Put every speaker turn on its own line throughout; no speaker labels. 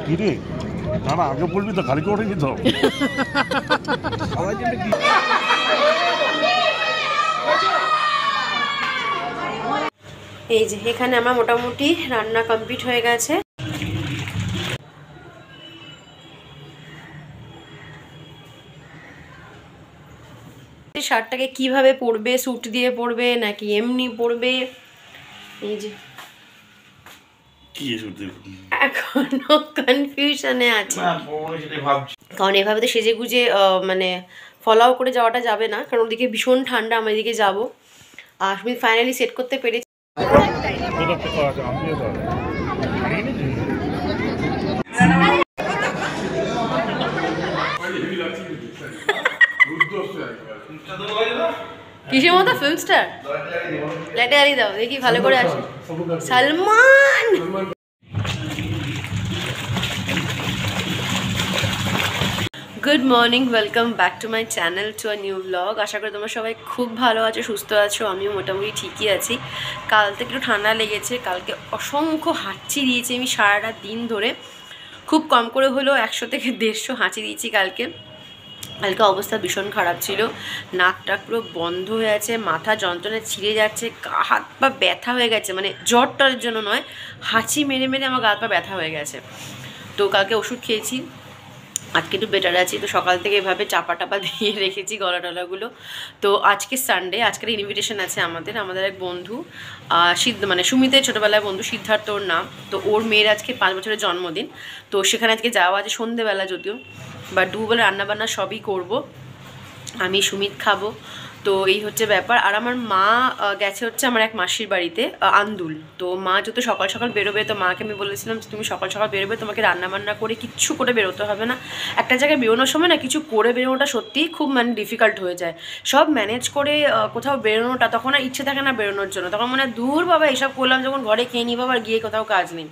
কিরে না না আগে বলবি তো খালি করে নিত
এই যে এখানে আমার মোটামুটি রান্না কমপ্লিট হয়ে গেছে। শার্টটাকে কিভাবে পরবে, স্যুট দিয়ে পরবে নাকি এমনি পরবে, এই যে এখনো কনফিউশনে আছে। কারণ এভাবে তো সেজে গুজে মানে ফলো করে যাওয়াটা যাবে না, কারণ ওদিকে ভীষণ ঠান্ডা, আমার এদিকে যাবো। আর আমি ফাইনালি সেট করতে পেরেছি। কিসের মতো ফিল্ম স্টার লেটে আলি দাও দেখি ভালো করে আসে। Salman good morning, welcome back to my channel, to a new blog. আশা করি তোমরা সবাই খুব ভালো আছো, সুস্থ আছো। আমিও মোটামুটি ঠিকই আছি। কাল থেকে একটু ঠান্ডা লেগেছে, কালকে অসংখ্য হাঁচি দিয়েছি আমি সারাটা দিন ধরে। খুব কম করে হলেও 100 থেকে 150 হাঁচি দিয়েছি কালকে। অবস্থা ভীষণ খারাপ ছিল, নাকটা পুরো বন্ধ হয়ে আছে, মাথা যন্ত্রণা ছিঁড়ে যাচ্ছে, হাত পা ব্যথা হয়ে গেছে। মানে জ্বরটার জন্য নয়, হাঁচি মেরে মেরে আমার গা পা ব্যথা হয়ে গেছে। তো কালকে ওষুধ খেয়েছি, আজকে একটু বেটার আছি। তো সকাল থেকে এভাবে চাপা টাপা দিয়ে রেখেছি গলা টলাগুলো। তো আজকে সানডে, আজকের ইনভিটেশন আছে আমাদের এক বন্ধু, মানে সুমিতের ছোটোবেলায় বন্ধু, সিদ্ধার্থ ওর নাম। তো ওর মেয়ের আজকে 5 বছরের জন্মদিন। তো সেখানে আজকে যাওয়া আছে সন্ধেবেলা, যদিও বা দুবেলা রান্নাবান্না সবই করব, আমি সুমিত খাবো। তো এই হচ্ছে ব্যাপার। আর আমার মা গেছে হচ্ছে আমার এক মাসির বাড়িতে, আন্দুল। তো মা যেহেতু সকাল সকাল বেরোবে, তো মাকে আমি বলেছিলাম তুমি সকাল সকাল বেরোবে, তোমাকে রান্নাবান্না করে কিচ্ছু করে বেরোতে হবে না। একটা জায়গায় বেরোনোর সময় না কিছু করে বেরোনোটা সত্যিই খুব মানে ডিফিকাল্ট হয়ে যায়। সব ম্যানেজ করে কোথাও বেরোনোটা, তখন আর ইচ্ছে থাকে না বেরোনোর জন্য, তখন মানে দূর বাবা এইসব করলাম যখন, ঘরে খেয়ে নিই বাবা, আর গিয়ে কোথাও কাজ নেই।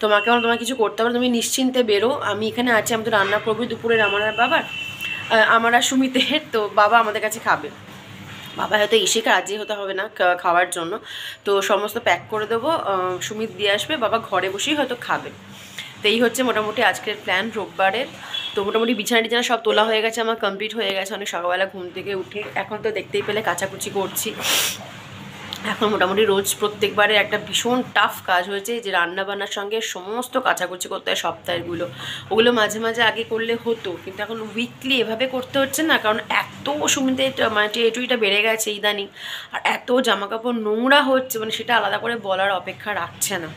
তোমাকে আমার তোমার কিছু করতে হবে, তুমি নিশ্চিন্তে বেরো, আমি এখানে আছি, আমি তো রান্না করবো দুপুরের আমার আর বাবার, আমার আর সুমিতের। তো বাবা আমাদের কাছে খাবে, বাবা হয়তো এসে রাজি হতে হবে না খাওয়ার জন্য। তো সমস্ত প্যাক করে দেবো, সুমিত দিয়ে আসবে, বাবা ঘরে বসেই হয়তো খাবে। তো এই হচ্ছে মোটামুটি আজকের প্ল্যান রোববারের। তো মোটামুটি বিছানা টিছানা সব তোলা হয়ে গেছে, আমার কমপ্লিট হয়ে গেছে অনেক সকালবেলা ঘুম থেকে উঠে। এখন তো দেখতেই পেলে কাচাকুচি করছি। এখন মোটামুটি রোজ প্রত্যেকবারের একটা ভীষণ টাফ কাজ হয়েছে, যে রান্নাবান্নার সঙ্গে সমস্ত কাচাকুচি করতে হয় সপ্তাহেরগুলো। ওগুলো মাঝে মাঝে আগে করলে হতো, কিন্তু এখন উইকলি এভাবে করতে হচ্ছে না, কারণ এত সুমিতে মানে টেটুইটা বেড়ে গেছে ইদানিং, আর এত জামাকাপড় নোংরা হচ্ছে, মানে সেটা আলাদা করে বলার অপেক্ষা রাখছে না।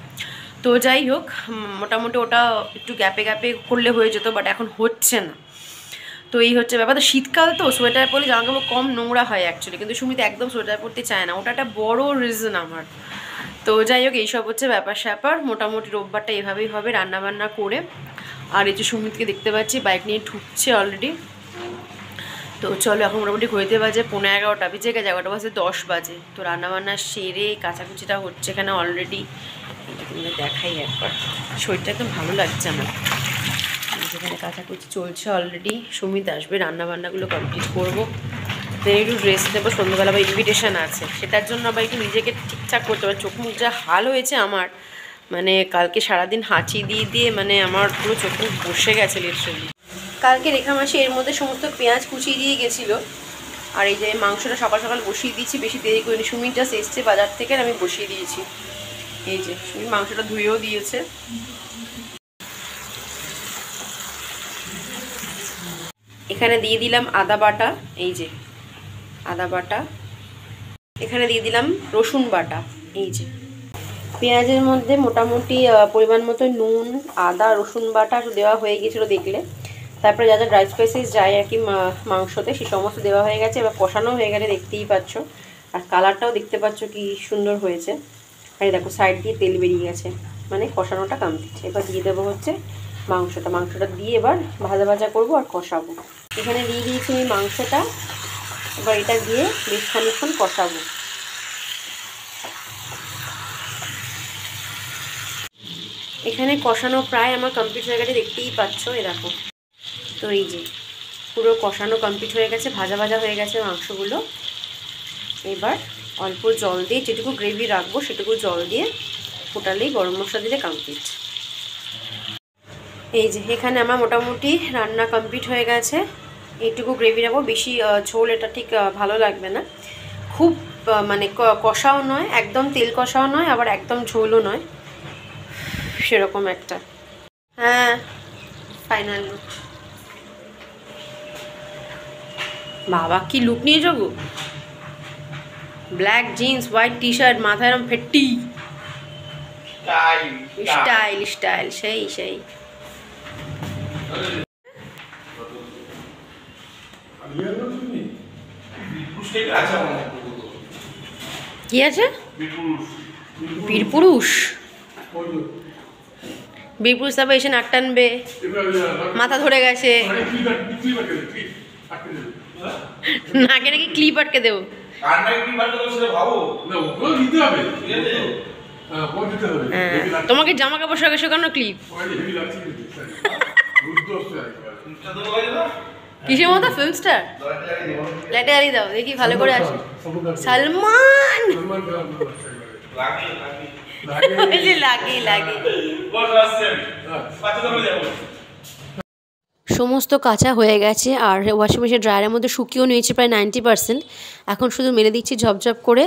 তো যাই হোক, মোটামুটি ওটা একটু গ্যাপে গ্যাপে করলে হয়ে যেত, বাট এখন হচ্ছে না। তো এই হচ্ছে ব্যাপার। তো শীতকাল তো সোয়েটার পরলে জামাকাপড় কম নোংরা হয় অ্যাকচুয়ালি, কিন্তু সুমিত একদম সোয়েটার পরতে চায় না, ওটা একটা বড় রিজন আমার। তো যাই হোক, এইসব হচ্ছে ব্যাপার স্যাপার। মোটামুটি রোববারটা এভাবেই হবে, রান্নাবান্না করে। আর এই যে সুমিতকে দেখতে পাচ্ছি বাইক নিয়ে ঢুকছে অলরেডি। তো চলো, এখন মোটামুটি ঘুরতে বাজে 11:30, বেজে গেছে 11টা বাজে 10 বাজে। তো রান্নাবান্না সেরে কাচাকুচিটা হচ্ছে এখানে অলরেডি। এটা তুমি দেখাই একবার, শরীরটা একদম ভালো লাগছে আমার। যেখানে কাচাকুচি চলছে অলরেডি, সুমিত আসবে, রান্নাবান্নাগুলো কমপ্লিট করবো, দেন একটু রেস্ট নেবো। সন্ধ্যাবেলা আবার ইনভিটেশন আছে, সেটার জন্য আবার একটু নিজেকে ঠিকঠাক করতে হবে। চোখ মুখ যা হাল হয়েছে আমার, মানে কালকে সারাদিন হাঁচি দিয়ে দিয়ে মানে আমার পুরো চোখ মুখ বসে গেছে লিটারালি। কালকে রেখা মাসি এর মধ্যে সমস্ত পেঁয়াজ কুচিয়ে দিয়ে গেছিলো। আর এই যে মাংসটা সকাল সকাল বসিয়ে দিয়েছি, বেশি দেরি করিনি। সুমিত জাস্ট এসছে বাজার থেকে, আর আমি বসিয়ে দিয়েছি। এই যে সুমিত মাংসটা ধুয়েও দিয়েছে। এখানে দিয়ে দিলাম আদা বাটা, এই যে আদা বাটা। এখানে দিয়ে দিলাম রসুন বাটা, এই যে। পেঁয়াজের মধ্যে মোটামুটি পরিমাণ মতো নুন, আদা, রসুন বাটা দেওয়া হয়ে গিয়েছিলো দেখলে। তারপরে যা যা ড্রাই স্পাইসেস যায় আর কি মাংসতে, সে সমস্ত দেওয়া হয়ে গেছে। এবার কষানো হয়ে গেলে দেখতেই পাচ্ছ, আর কালারটাও দেখতে পাচ্ছ কি সুন্দর হয়েছে। আর দেখো সাইড দিয়ে তেল বেরিয়ে গেছে, মানে কষানোটা কমপ্লিট। এবার দিয়ে দেবো হচ্ছে মাংসটা দিয়ে এবার ভাজা ভাজা করবো আর কষাবো। এখানে দিয়ে দিয়েছি আমি মাংসটা, এবার এটা দিয়ে বেশ খানিকক্ষণ কষাবো। এখানে কষানো প্রায় আমার কমপ্লিট হয়ে গেছে, দেখতেই পাচ্ছ, এ দেখো। তো এই যে পুরো কষানো কমপ্লিট হয়ে গেছে, ভাজা ভাজা হয়ে গেছে মাংসগুলো। এবার অল্প জল দিয়ে, যেটুকু গ্রেভি রাখবো সেটুকু জল দিয়ে ফোটালেই গরম মশলা দিলে কমপ্লিট। এই যে এখানে আমার মোটামুটি রান্না কমপ্লিট হয়ে গেছে। এইটুকু গ্রেভি রাখবো, বেশি ঝোল এটা ঠিক ভালো লাগবে না। খুব মানে কষাও নয়, একদম তেল কষাও নয়, আবার একদম ঝোলও নয়, সেরকম একটা। হ্যাঁ, ফাইনাল লুক। বাবা কি লুক নিয়ে যাবো, black jeans, white T shirt, মাথায় এরম ফেট্টি, স্টাইল স্টাইল, সেই সেই। কি আছে? বীরপুরুষ। বীরপুরুষ তারপর এসে নাক টানবে, মাথা ধরে গেছে, নাকে নাকি ক্লিপ আটকে দেবো। তোমাকে জামা কাপড় সঙ্গে শোকানো ক্লিপ কিসের মতো? ফিল্ম স্টার লাইটে আলি দাও দেখি ভালো করে আসে। সালমান লাগে লাগে। সমস্ত কাঁচা হয়ে গেছে আর ওয়াশিং মেশিন ড্রায়ারের মধ্যে শুকিয়েও নিয়েছি প্রায় 90%। এখন শুধু মেলে দিচ্ছি ঝপঝপ করে,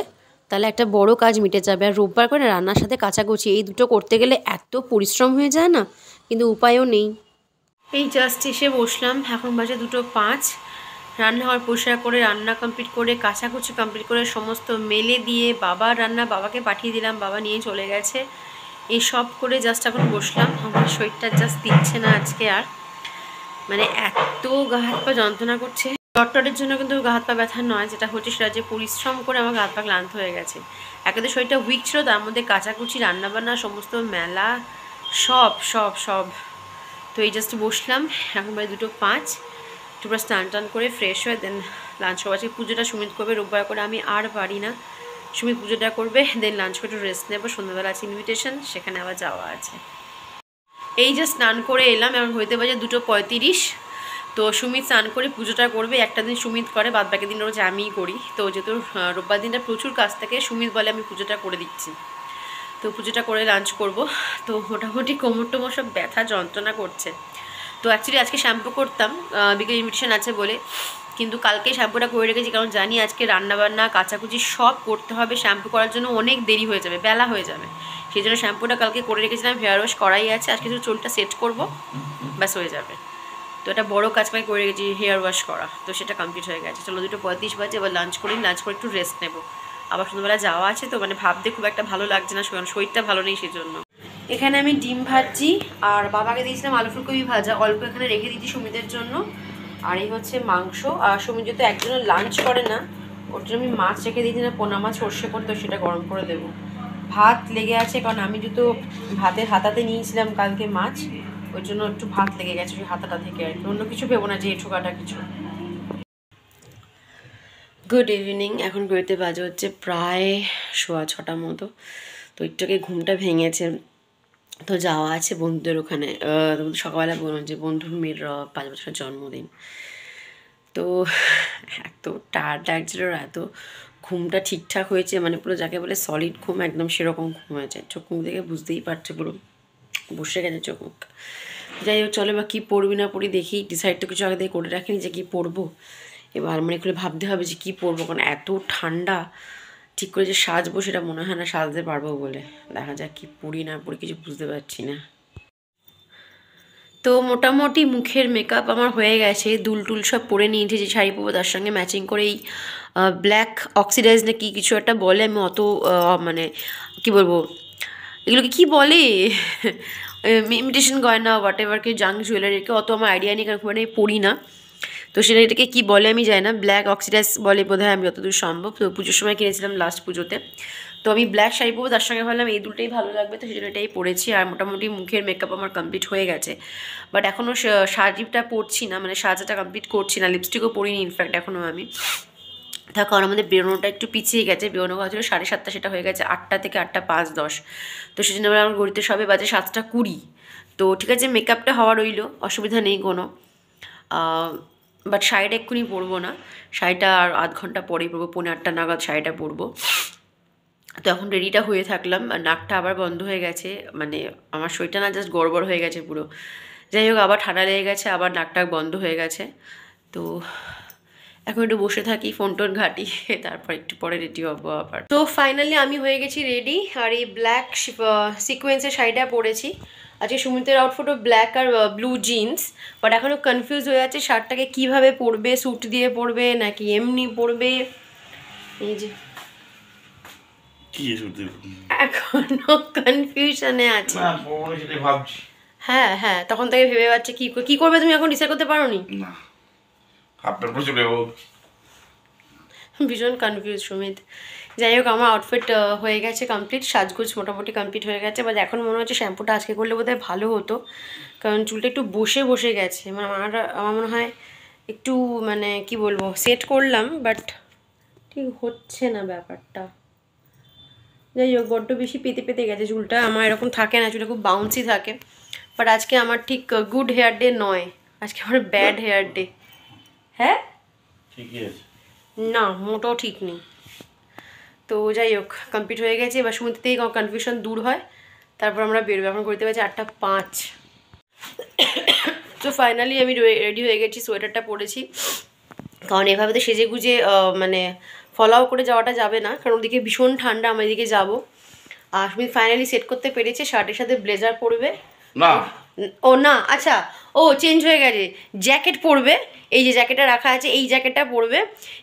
তাহলে একটা বড় কাজ মিটে যাবে। আর রোববার করে রান্নার সাথে কাচাকুচি এই দুটো করতে গেলে এত পরিশ্রম হয়ে যায় না, কিন্তু উপায়ও নেই। এই জাস্ট এসে বসলাম, এখন বাজে 2:05। রান্নাঘর পরিষ্কার করে, রান্না কমপ্লিট করে, কাচাকুচি কমপ্লিট করে, সমস্ত মেলে দিয়ে বাবার রান্না বাবাকে পাঠিয়ে দিলাম, বাবা নিয়ে চলে গেছে। এই সব করে জাস্ট এখন বসলাম। আমার শরীরটা জাস্ট দিচ্ছে না আজকে আর, মানে এত গা হাত পা যন্ত্রণা করছে। ডক্টরের জন্য কিন্তু গা হাত পা ব্যথা নয়, যেটা হচ্ছে সেটা যে পরিশ্রম করে আমার গা হাত পা ক্লান্ত হয়ে গেছে। একেবারে শরীরটা উইক ছিল, তার মধ্যে কাচাকুচি, রান্নাবান্না, সমস্ত মেলা, সব সব সব। তো এই জাস্ট বসলাম, এখন বাজে 2:05। একটু স্নান টান করে ফ্রেশ হয়ে দেন লাঞ্চ করবো। আজকে পুজোটা সুমিত করবে, রোববার করে আমি আর পারি না। সুমিত পুজোটা করবে, দেন লাঞ্চ করে একটু রেস্ট নেবো। সন্ধ্যাবেলা আছে ইনভিটেশন, সেখানে আবার যাওয়া আছে। এই যে স্নান করে এলাম, এখন হইতে বাজে 2:35। তো সুমিত স্নান করে পুজোটা করবে। একটা দিন সুমিত করে, বাদ বাকি দিন রোজ আমিই করি। তো যেহেতু রোববার দিনটা প্রচুর কাজ থাকে, সুমিত বলে আমি পুজোটা করে দিচ্ছি। তো পুজোটা করে লাঞ্চ করব। তো মোটামুটি কোমর টোমর সব ব্যথা যন্ত্রণা করছে। তো অ্যাকচুয়ালি আজকে শ্যাম্পু করতাম, বিকেল ইনভিটেশন আছে বলে, কিন্তু কালকে শ্যাম্পুটা করে রেখেছি, কারণ জানি আজকে রান্নাবান্না কাচাকুচি সব করতে হবে। শ্যাম্পু করার জন্য অনেক দেরি হয়ে যাবে, বেলা হয়ে যাবে, সেই জন্য শ্যাম্পুটা কালকে করে রেখেছিলাম। হেয়ার ওয়াশ করাই আছে, আজকে শুধু চুলটা সেট করব, ব্যাস হয়ে যাবে। তো এটা বড়ো কাজ পাই করে রেখেছি, হেয়ার ওয়াশ করা, তো সেটা কমপ্লিট হয়ে গেছে। চলো 2:35 বাজে, এবার লাঞ্চ করি, লাঞ্চ করে একটু রেস্ট নেবো। আবার সন্ধ্যাবেলা যাওয়া আছে, তো মানে ভাবতে খুব একটা ভালো লাগছে না, শরীরটা ভালো নেই সেজন্য। এখানে আমি ডিম ভাজছি, আর বাবাকে দিয়েছিলাম আলু ফুলকপি ভাজা, অল্প এখানে রেখে দিচ্ছি সুমিতের জন্য। আর এই হচ্ছে মাংস। আর সুমিত যেহেতু একজনের লাঞ্চ করে না, ওর জন্য আমি মাছ রেখে দিয়েছি, না পোনা মাছ সর্ষে করতে, সেটা গরম করে দেবো। ভাত লেগে আছে, কারণ আমি যেহেতু ভাতের হাতাতে নিয়েছিলাম কালকে মাছ, ওই জন্য একটু ভাত লেগে গেছে ওই হাতাটা থেকে আর কি, অন্য কিছু ভেবো না যে ঠোকাটা কিছু। গুড ইভিনিং, এখন ঘুরতে বাজে হচ্ছে প্রায় 6:15 মতো। তো একটুকে ঘুমটা ভেঙেছে, তো যাওয়া আছে বন্ধুদের ওখানে। সকালবেলা বললাম যে বন্ধুর মেয়ের 5 বছরের জন্মদিন। তো এত টায়ার্ড লাগছিল, এত ঘুমটা ঠিকঠাক হয়েছে, মানে পুরো যাকে বলে সলিড ঘুম, একদম সেরকম ঘুম হয়েছে। চোখ মুখ দেখে বুঝতেই পারছে, পুরো বসে গেছে চোখ মুখ। যাই হোক, চলো বা কী পড়বি না পড়ি দেখি, ডিসাইড তো কিছু আগে থেকে করে রাখিনি যে কী পড়বো। এবার মানে খুলে ভাবতে হবে যে কী পরবো, কারণ এত ঠান্ডা, ঠিক করে যে সাজবো সেটা মনে হয় না সাজতে পারবো বলে। দেখা যাক কী পড়ি না পড়ি, কিছু বুঝতে পারছি না। তো মোটামুটি মুখের মেকআপ আমার হয়ে গেছে, দুল টুল সব পরে নিয়েছি, যে শাড়ি পরবো তার সঙ্গে ম্যাচিং করে এই ব্ল্যাক অক্সিডাইজ না কি কিছু একটা বলে, আমি অত মানে কি বলবো এগুলোকে কি বলে, ইমিটেশন গয়না হোয়াট এভার, কি জাঙ্ক জুয়েলারিকে অত আমার আইডিয়া নেই, কারণ খুব একটা পড়ি না। তো সেটা এটাকে কী বলে আমি জানি না, ব্ল্যাক অক্সিডাইজ বলে বোধহয়, আমি যতদূর সম্ভব। তো পুজোর সময় কিনেছিলাম লাস্ট পুজোতে। তো আমি ব্ল্যাক শাড়ি পরবো, তার সঙ্গে ভাবলাম এই দুটোই ভালো লাগবে, তো সেই জন্য এটাই পরেছি। আর মোটামুটি মুখের মেকআপ আমার কমপ্লিট হয়ে গেছে, বাট এখনও শাড়িটা পরছি না, মানে সাজাটা কমপ্লিট করছি না, লিপস্টিকও পরিনি ইনফ্যাক্ট এখনও আমি। তার কারণ আমাদের বেরোনোটা একটু পিছিয়ে গেছে, বেরোনো কথা ছিল 7:30, সেটা হয়ে গেছে 8টা থেকে 8:05-10। তো সেই জন্য আমার ঘড়িতে সবে বাজে 7:20। তো ঠিক আছে, মেকআপটা হওয়া রইলো, অসুবিধা নেই কোনো। বাট শাড়িটা এক্ষুনি পরবো না, শাড়িটা আর আধ ঘন্টা পরেই পরবো, 7:45 নাগাদ শাড়িটা পরবো। তো এখন রেডিটা হয়ে থাকলাম, নাকটা আবার বন্ধ হয়ে গেছে, মানে আমার শরীরটা না জাস্ট গড়বড় হয়ে গেছে পুরো, যাই হোক, আবার ঠান্ডা লেগে গেছে, আবার নাকটাক বন্ধ হয়ে গেছে। তো এখন একটু বসে থাকি, ফোন টোন ঘাটি, তারপর একটু পরে রেডি হবো আবার। তো ফাইনালি আমি হয়ে গেছি রেডি, আর এই ব্ল্যাক সিকোয়েন্সের শাড়িটা পরেছি। আজকে সুমিতের আউটফিটও ব্ল্যাক আর ব্লু জিন্স, বাট এখনও কনফিউজ হয়ে যাচ্ছে শার্টটাকে কীভাবে পরবে, স্যুট দিয়ে পরবে নাকি এমনি পরবে। এই যে এখনো কনফিউশনে আছে। হ্যাঁ হ্যাঁ, তখন থেকে ভেবে পাচ্ছে কি করবে, তুমি এখন ডিসাইড করতে পারো নি? ভীষণ কনফিউজ সুমিত। যাই হোক, আমার আউটফিট হয়ে গেছে কমপ্লিট, সাজগোজ মোটামুটি কমপ্লিট হয়ে গেছে। বাট এখন মনে হচ্ছে শ্যাম্পুটা আজকে করলে বোধহয় ভালো হতো, কারণ চুলটা একটু বসে বসে গেছে। মানে আমার মনে হয় একটু, মানে কি বলবো, সেট করলাম বাট ঠিক হচ্ছে না ব্যাপারটা। যাই হোক, বড্ড বেশি পেতে পেতে গেছে চুলটা। আমার এরকম থাকে না, চুলটা খুব বাউন্সি থাকে। বাট আজকে আমার ঠিক গুড হেয়ার ডে নয়, আজকে আমার ব্যাড হেয়ার ডে। হ্যাঁ
ঠিকই আছে,
না মোটাও ঠিক নেই। তো যাই হোক, কমপ্লিট হয়ে গেছে। এবার সময় থেকেই কনফিউশন দূর হয়, তারপর আমরা বেরোবো। এখন করতে পারছি 8:05। তো ফাইনালি আমি রেডি হয়ে গেছি, সোয়েটারটা পরেছি, কারণ এভাবে তো সেজে গুজে মানে ফলো করে যাওয়াটা যাবে না, কারণ ওদিকে ভীষণ ঠান্ডা, আমার এদিকে যাবো। আর সুমিত ফাইনালি সেট করতে পেরেছে, শার্টের সাথে ব্লেজার পরবে
না
ও না, আচ্ছা ও চেঞ্জ হয়ে গেছে, জ্যাকেট পরবে। এই যে জ্যাকেটটা রাখা আছে, এই জ্যাকেটটা পরবে।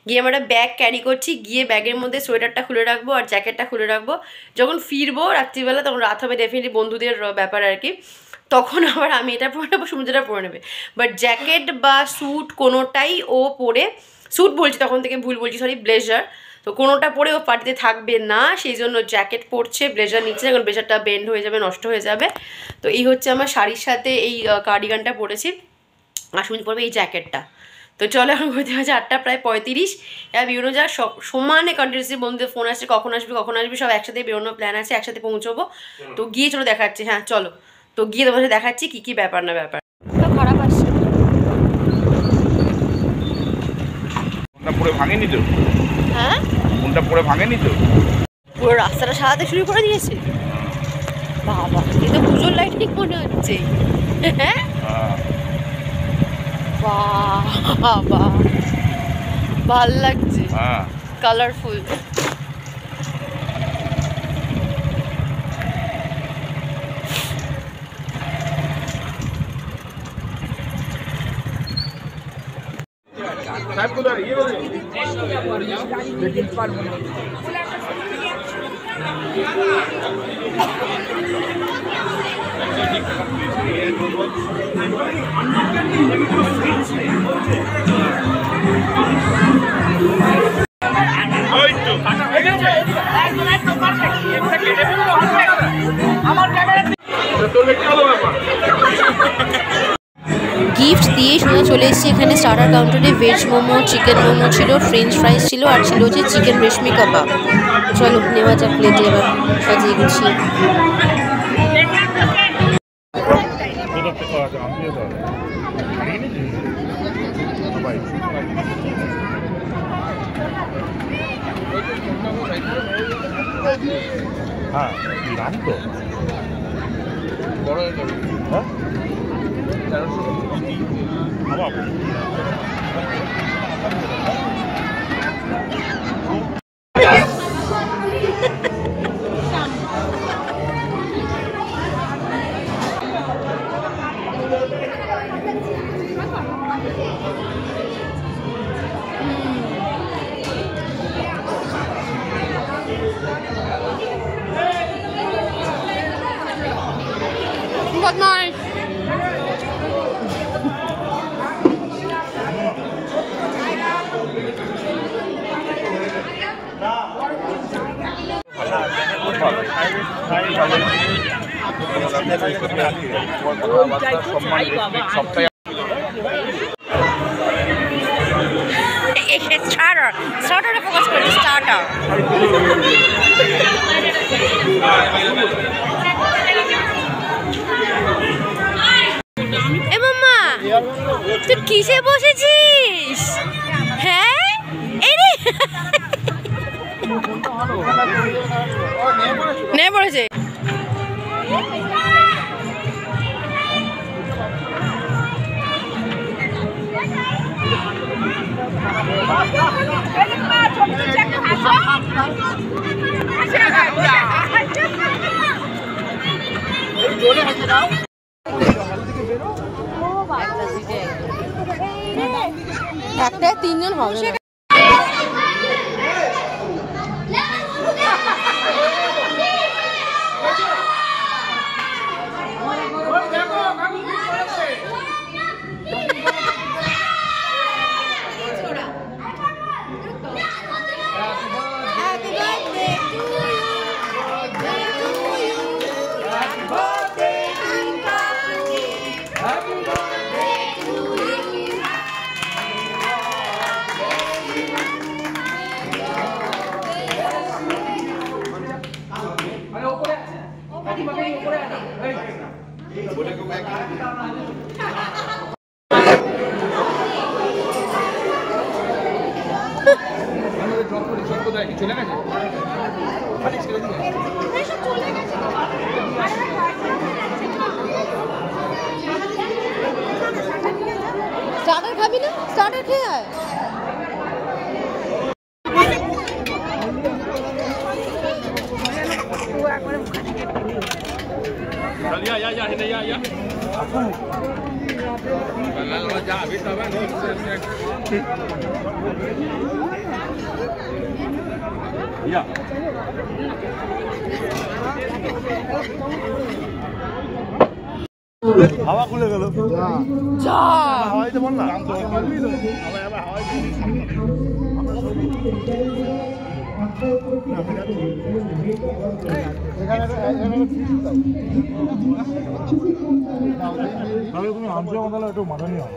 গিয়ে আমরা ব্যাগ ক্যারি করছি, গিয়ে ব্যাগের মধ্যে সোয়েটারটা খুলে রাখবো আর জ্যাকেটটা খুলে রাখবো। যখন ফিরবো রাত্রিবেলা, তখন রাত হবে ডেফিনেটলি, বন্ধুদের ব্যাপার আর কি, তখন আবার আমি এটা পরে নেবো, সমুদ্রটা পরে নেবে। বাট জ্যাকেট বা স্যুট কোনোটাই ও পরে, স্যুট বলছি তখন থেকে ভুল বলছি, সরি, ব্লেজার, তো কোনোটা পরে ও পার্টিতে থাকবে না। সেই জন্য জ্যাকেট পরছে, ব্লেজার নিচ্ছে, কারণ ব্লেজারটা বেন্ড হয়ে যাবে, নষ্ট হয়ে যাবে। তো এই হচ্ছে আমার শাড়ির সাথে এই কার্ডিগানটা পরেছি, আর সুমিত পরবে এই জ্যাকেটটা। তো চলো, এখন ঘুরতে হচ্ছে 8:35। এবার বেরোনো যাক, সব সমানে কন্টিনিউসলি বন্ধুদের ফোন আসছে, কখন আসবে, সব একসাথে বেরোনোর প্ল্যান আছে, একসাথে পৌঁছবো। তো গিয়ে চলো দেখাচ্ছি, হ্যাঁ চলো, তো গিয়ে তোমাদের দেখাচ্ছি কী কী ব্যাপার না ব্যাপার। তো খারাপ আসছে,
পুরো ভাঙেনি তো?
হ্যাঁ
কোনটা পুরো ভাঙেনি তো?
পুরো রাস্তাটা সারাতে শুরু করে দিয়েছে। বাবা, এই তো পুজোর লাইটিং মনে হচ্ছে। হ্যাঁ বাবা, ভাল লাগছে, কালারফুল। গিফট দিয়ে সোজা চলে এসেছি এখানে স্টার্টার কাউন্টারে। ভেজ মোমো, চিকেন মোমো ছিল, ফ্রেঞ্চ ফ্রাইস ছিল, আর ছিল হচ্ছে চিকেন রেশমি কাবাব। চলো নেওয়া যাক প্লেটে, এবার সাজিয়ে গুছিয়ে।
হ্যাঁ দাম তো বড় হয়ে যাবে। হ্যাঁ
বদমাইশ। স্টার্টারে ফোকাস করি, স্টার্টার। এ মাম্মা, তুই কিসে বসেছিস? হ্যাঁ এই রে, নে পড়েছে। একটা 3 জন হবে না। স্টার্টার খাবি না? স্টার্টার খেয়ে আয়।
হাওয়া খুলে গেল।
যা
হাওয়াইতে বল না। তুমি আমসা বদলে একটু মাথানি হবে।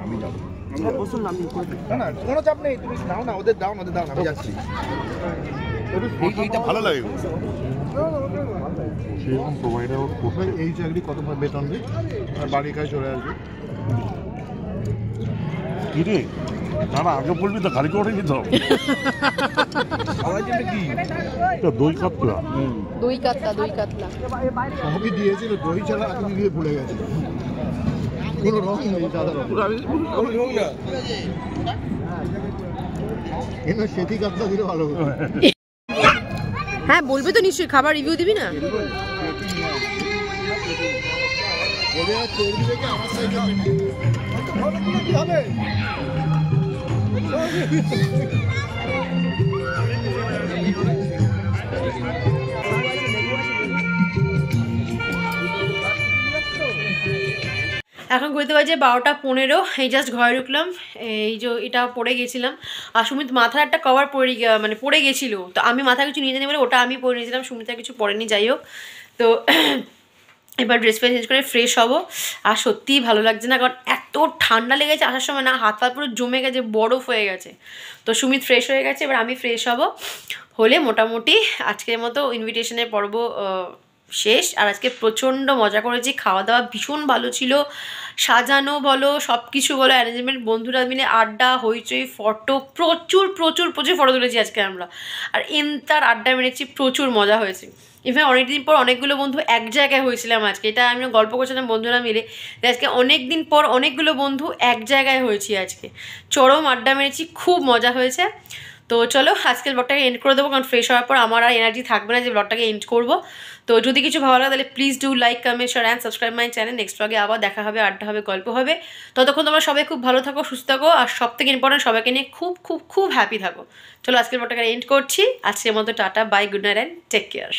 আমি যাবো
আমরা বসুন না,
না না কোনো চাপ নেই, তুমি দাও না, ওদের দাও না, আমি যাচ্ছি। এইটা ভালো লাগে
সেরকম প্রোভাইডার কোথায় এই চাকরি কত বেতন দিই আর বাড়ির কাছে চলে আসবে কি রে? না না আগে বলবি তো, খালি করে নিত
সবাই জন্য কি
দই কাতলা।
দই কাতলা, দই কাতলা
সবই দিয়েছিল, দই ছাড়া তুমি দিয়ে ভুলে গেছে। কোনো রং নেই সাধারণ, কিন্তু সেটি কাতলা দিলে ভালো হতো।
হ্যাঁ বলবে তো নিশ্চয়ই, খাবার রিভিউ দিবি না?
আমার সাইকেল হবে
এখন ঘুরতে বাজে 12:15। এই জাস্ট ঘরে ঢুকলাম, এই যে এটা পরে গেছিলাম আর সুমিত মাথার একটা কভার পরে গেছিলো, তো আমি মাথা কিছু নিয়ে জানি বলে ওটা আমি পরে নিয়েছিলাম, সুমিতা কিছু পরেনি। যাই হোক, তো এবার ড্রেস চেঞ্জ করে ফ্রেশ হবো। আর সত্যিই ভালো লাগছে না, কারণ এত ঠান্ডা লেগেছে আসার সময়, না হাত পা পুরো জমে গেছে, বরফ হয়ে গেছে। তো সুমিত ফ্রেশ হয়ে গেছে, এবার আমি ফ্রেশ হব, হলে মোটামুটি আজকের মতো ইনভিটেশনের পর্ব শেষ। আর আজকে প্রচণ্ড মজা করেছি, খাওয়া দাওয়া ভীষণ ভালো ছিল, সাজানো বলো, সব কিছু বলো, অ্যারেঞ্জমেন্ট, বন্ধুরা মিলে আড্ডা, হইচই, ফটো, প্রচুর প্রচুর প্রচুর ফটো তুলেছি আজকে আমরা। আর তার আড্ডা মেরেছি, প্রচুর মজা হয়েছে। ইভেন অনেকদিন পর অনেকগুলো বন্ধু এক জায়গায় হয়েছিলাম আজকে, এটা আমি গল্প করছিলাম বন্ধুরা মিলে, আজকে অনেক দিন পর অনেকগুলো বন্ধু এক জায়গায় হয়েছি আজকে, চরম আড্ডা মেরেছি, খুব মজা হয়েছে। তো চলো আজকের ব্লগটাকে এন্ড করে দেবো, কারণ ফ্রেশ হওয়ার পর আমার আর এনার্জি থাকবে না যে ব্লগটাকে এন্ড করবো। তো যদি কিছু ভালো লাগে তাহলে please do like, comment, share and subscribe my channel. Next ব্লগে আবার দেখা হবে, আড্ডা হবে, গল্প হবে। ততক্ষণ তোমরা সবাই খুব ভালো থাকো, সুস্থ থাকো, আর সব থেকে ইম্পর্টেন্ট সবাইকে নিয়ে খুব খুব খুব হ্যাপি থাকো। চলো আজকের ব্লগটাকে এন্ড করছি, আজকের মতো tata, bye, good night and take care.